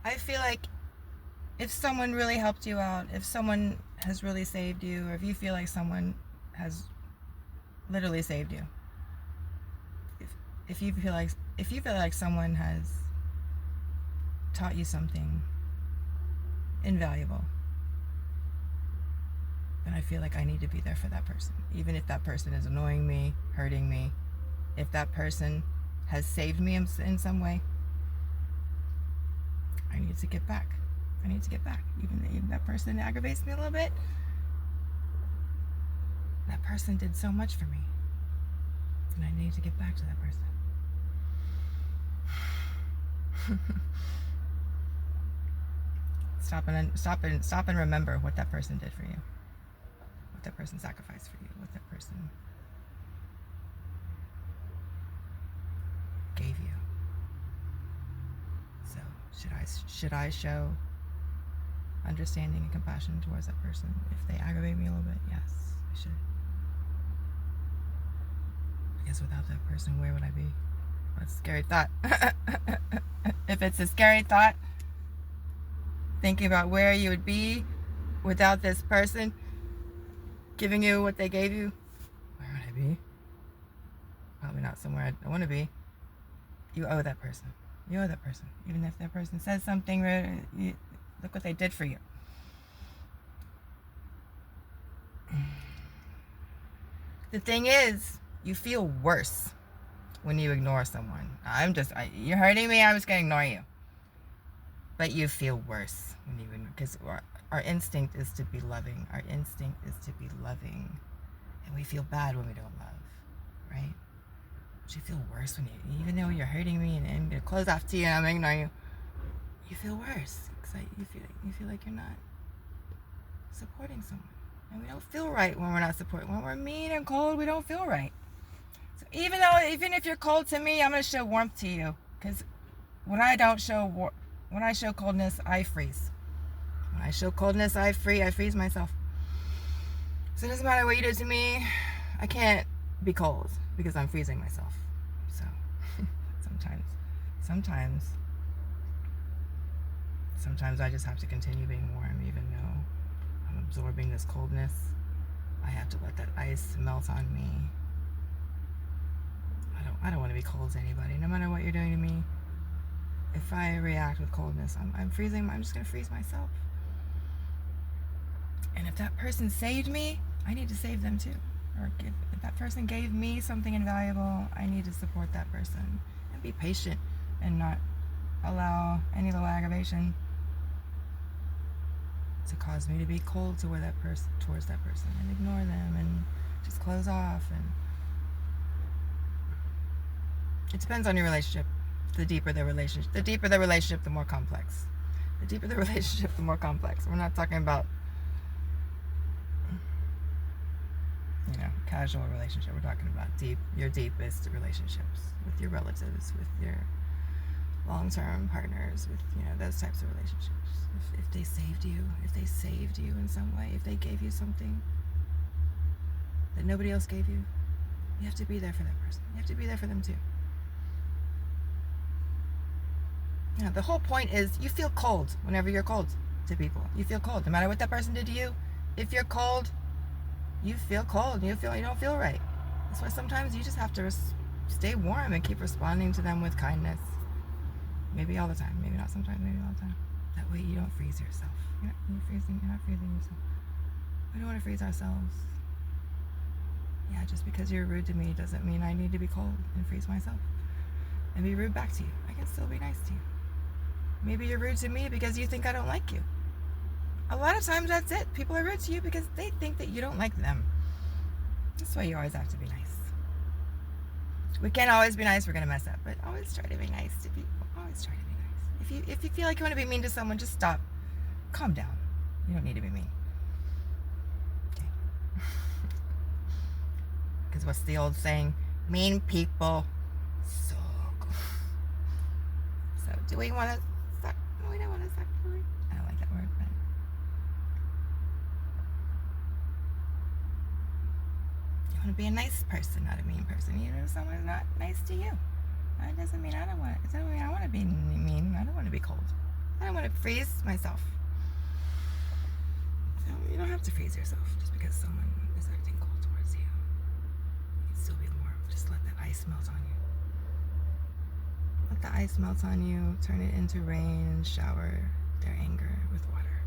I feel like if someone really helped you out, if someone has really saved you, or if you feel like someone has literally saved you, if, if you feel like someone has taught you something invaluable, then I feel like I need to be there for that person. Even if that person is annoying me, hurting me, if that person has saved me in some way, I need to get back. I need to get back. Even if that person aggravates me a little bit, that person did so much for me. And I need to get back to that person. Stop and remember what that person did for you. What that person sacrificed for you. What that person gave you. So should I show understanding and compassion towards that person if they aggravate me a little bit? Yes, I should. Because without that person, where would I be? That's a scary thought. If it's a scary thought, thinking about where you would be without this person giving you what they gave you, where would I be? Probably not somewhere I want to be. You owe that person. You owe that person. Even if that person says something, look what they did for you. The thing is, you feel worse when you ignore someone. You're hurting me, I'm just going to ignore you. But you feel worse when you ignore, because our instinct is to be loving. Our instinct is to be loving. And we feel bad when we don't love, right? But you feel worse when even though you're hurting me and I'm going to close off to you and I'm going to ignore you, you feel worse. Because you feel like you're not supporting someone. And we don't feel right when we're not supporting. When we're mean and cold, we don't feel right. So even if you're cold to me, I'm going to show warmth to you. Because when I show coldness, I freeze. When I show coldness, I freeze myself. So it doesn't matter what you do to me, I can't be cold because I'm freezing myself. So sometimes I just have to continue being warm even though I'm absorbing this coldness. I have to let that ice melt on me. I don't want to be cold to anybody. No matter what you're doing to me, if I react with coldness, I'm freezing. I'm just going to freeze myself. And if that person saved me, I need to save them too. Or if that person gave me something invaluable, I need to support that person and be patient and not allow any little aggravation to cause me to be cold towards that person and ignore them and just close off. And it depends on your relationship. The deeper the relationship, the more complex. The deeper the relationship, the more complex. We're not talking about, casual relationship. We're talking about your deepest relationships with your relatives, with your long-term partners, with those types of relationships. If they saved you in some way, if they gave you something that nobody else gave you, you have to be there for that person. You have to be there for them too. The whole point is you feel cold whenever you're cold to people. You feel cold no matter what that person did to you. If you're cold, you feel cold. You don't feel right. That's why sometimes you just have to stay warm and keep responding to them with kindness. Maybe all the time. Maybe not sometimes. Maybe all the time. That way you don't freeze yourself. You're not freezing yourself. We don't want to freeze ourselves. Yeah, just because you're rude to me doesn't mean I need to be cold and freeze myself and be rude back to you. I can still be nice to you. Maybe you're rude to me because you think I don't like you. A lot of times that's it. People are rude to you because they think that you don't like them. That's why you always have to be nice. We can't always be nice. We're going to mess up. But always try to be nice to people. Always try to be nice. If you feel like you want to be mean to someone, just stop. Calm down. You don't need to be mean. Okay. Because what's the old saying? Mean people suck. So do we want to suck? No, we don't want to suck, do we? I don't like that word, but you want to be a nice person, not a mean person. Even if someone's not nice to you, that doesn't mean I don't want it. It doesn't mean I want to be mean. I don't want to be cold. I don't want I'd freeze myself. You don't have to freeze yourself just because someone is acting cold towards you. You can still be warm. Just let that ice melt on you. Let the ice melt on you. Turn it into rain and shower their anger with water.